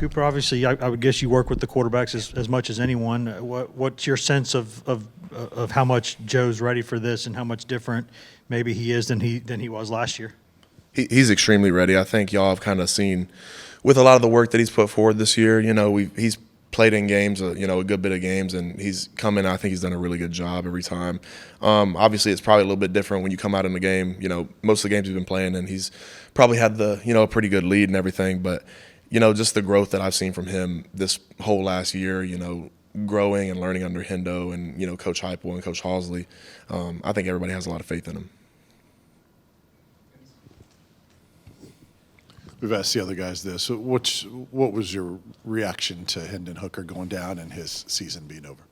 Cooper, obviously, I would guess you work with the quarterbacks as much as anyone. What's your sense of how much Joe's ready for this and how much different maybe he is than he was last year? He's extremely ready. I think y'all have kind of seen with a lot of the work that he's put forward this year. He's played in games, a good bit of games, and he's come in. I think he's done a really good job every time. Obviously, it's probably a little bit different when you come out in the game. Most of the games he's been playing, and he's probably had a pretty good lead and everything. But just the growth that I've seen from him this whole last year. Growing and learning under Hendo and Coach Heupel and Coach Halsley. I think everybody has a lot of faith in him. We've asked the other guys this. What was your reaction to Hendon Hooker going down and his season being over?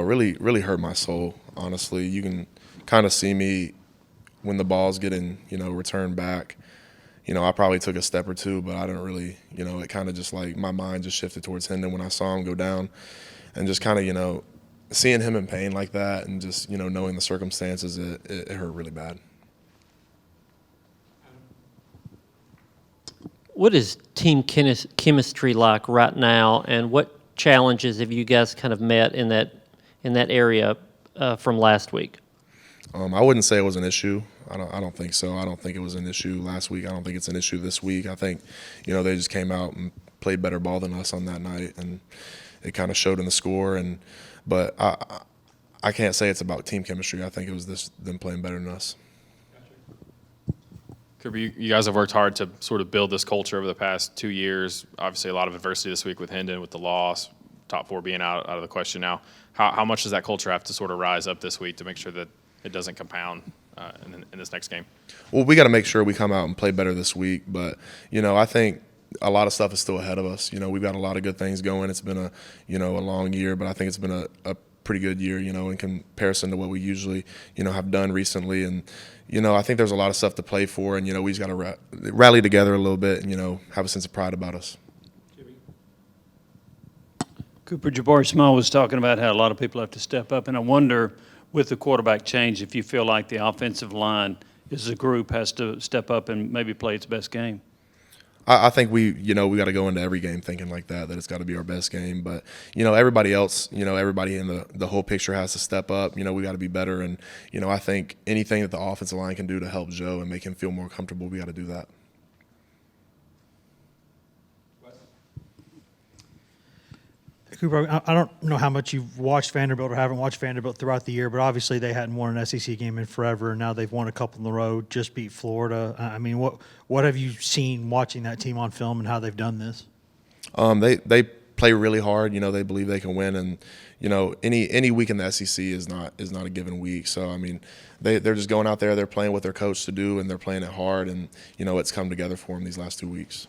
Really hurt my soul, honestly. You can kind of see me when the ball's getting, returned back. I probably took a step or two, but I didn't really, it kind of just like my mind just shifted towards Hendon when I saw him go down. And just kind of, seeing him in pain like that and just, knowing the circumstances, it hurt really bad. What is team chemistry like right now, and what challenges have you guys kind of met in that area from last week? I wouldn't say it was an issue. I don't think so. I don't think it was an issue last week. I don't think it's an issue this week. I think, they just came out and played better ball than us on that night, and it kind of showed in the score. But I can't say it's about team chemistry. I think it was them playing better than us. Cooper, you guys have worked hard to sort of build this culture over the past 2 years. Obviously, a lot of adversity this week with Hendon, with the loss, top four being out of the question now. How much does that culture have to sort of rise up this week to make sure that it doesn't compound in this next game? Well, we got to make sure we come out and play better this week. But, I think a lot of stuff is still ahead of us. We've got a lot of good things going. It's been a long year, but I think it's been a pretty good year, in comparison to what we usually, have done recently. And, I think there's a lot of stuff to play for, and, we just got to rally together a little bit and, have a sense of pride about us. Cooper, Jabari Small was talking about how a lot of people have to step up, and I wonder, with the quarterback change, if you feel like the offensive line as a group has to step up and maybe play its best game. I think we got to go into every game thinking like that it's got to be our best game. But, everybody else, everybody in the whole picture has to step up. We got to be better. And, I think anything that the offensive line can do to help Joe and make him feel more comfortable, we got to do that. Cooper, I don't know how much you've watched Vanderbilt or haven't watched Vanderbilt throughout the year, but obviously they hadn't won an SEC game in forever, and now they've won a couple in a row, just beat Florida. I mean, what have you seen watching that team on film and how they've done this? They play really hard. They believe they can win, and any week in the SEC is not a given week. So I mean, they're just going out there, they're playing what they're coached to do, and they're playing it hard, and it's come together for them these last 2 weeks.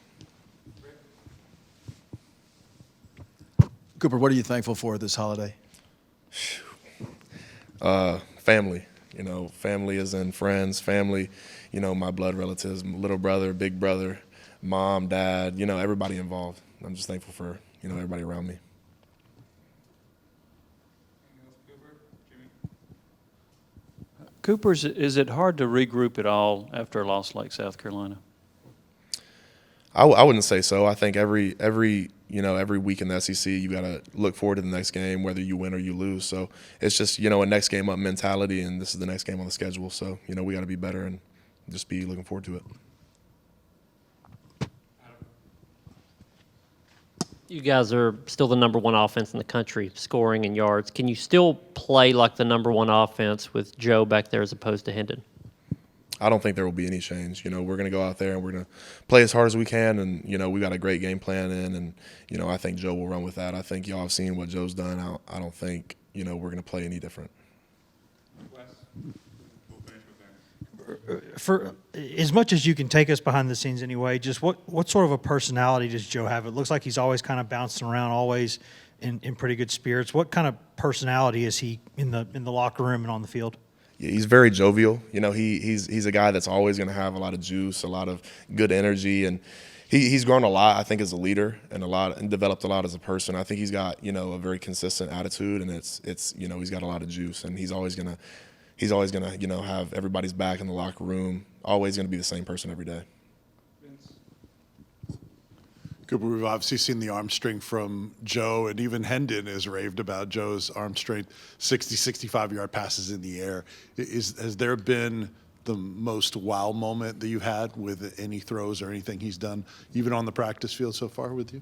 Cooper, what are you thankful for this holiday? Family. Family is in friends, family, my blood relatives, my little brother, big brother, mom, dad, everybody involved. I'm just thankful for, everybody around me. Cooper, is it hard to regroup at all after a loss like South Carolina? I wouldn't say so. I think every week in the SEC, you got to look forward to the next game, whether you win or you lose. So it's just, a next game up mentality, and this is the next game on the schedule. So, we got to be better and just be looking forward to it. You guys are still the number one offense in the country, scoring and yards. Can you still play like the number one offense with Joe back there as opposed to Hendon? I don't think there will be any change. We're going to go out there and we're going to play as hard as we can, and we got a great game plan in, and I think Joe will run with that. I think y'all have seen what Joe's done. I don't think we're going to play any different. For as much as you can take us behind the scenes anyway, just what sort of a personality does Joe have? It looks like he's always kind of bouncing around, always in pretty good spirits. What kind of personality is he in the locker room and on the field? Yeah, he's very jovial. He's a guy that's always going to have a lot of juice, a lot of good energy, and he's grown a lot, I think, as a leader and developed a lot as a person. I think he's got a very consistent attitude, and it's he's got a lot of juice, and he's always gonna have everybody's back in the locker room. Always gonna be the same person every day. Cooper, we've obviously seen the arm strength from Joe, and even Hendon has raved about Joe's arm strength, 60, 65-yard passes in the air. Has there been the most wow moment that you had with any throws or anything he's done, even on the practice field so far with you?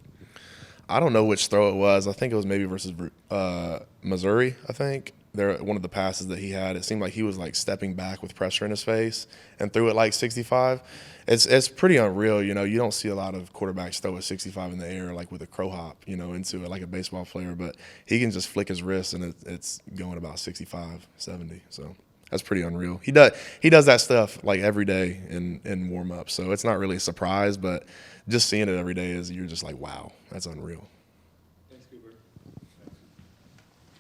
I don't know which throw it was. I think it was maybe versus Missouri, I think. One of the passes that he had, it seemed like he was like stepping back with pressure in his face and threw it like 65. It's pretty unreal. You know, you don't see a lot of quarterbacks throw a 65 in the air like with a crow hop, you know, into it like a baseball player. But he can just flick his wrist and it's going about 65, 70. So that's pretty unreal. He does that stuff like every day in warm-up. So it's not really a surprise, but just seeing it every day you're just like, wow, that's unreal.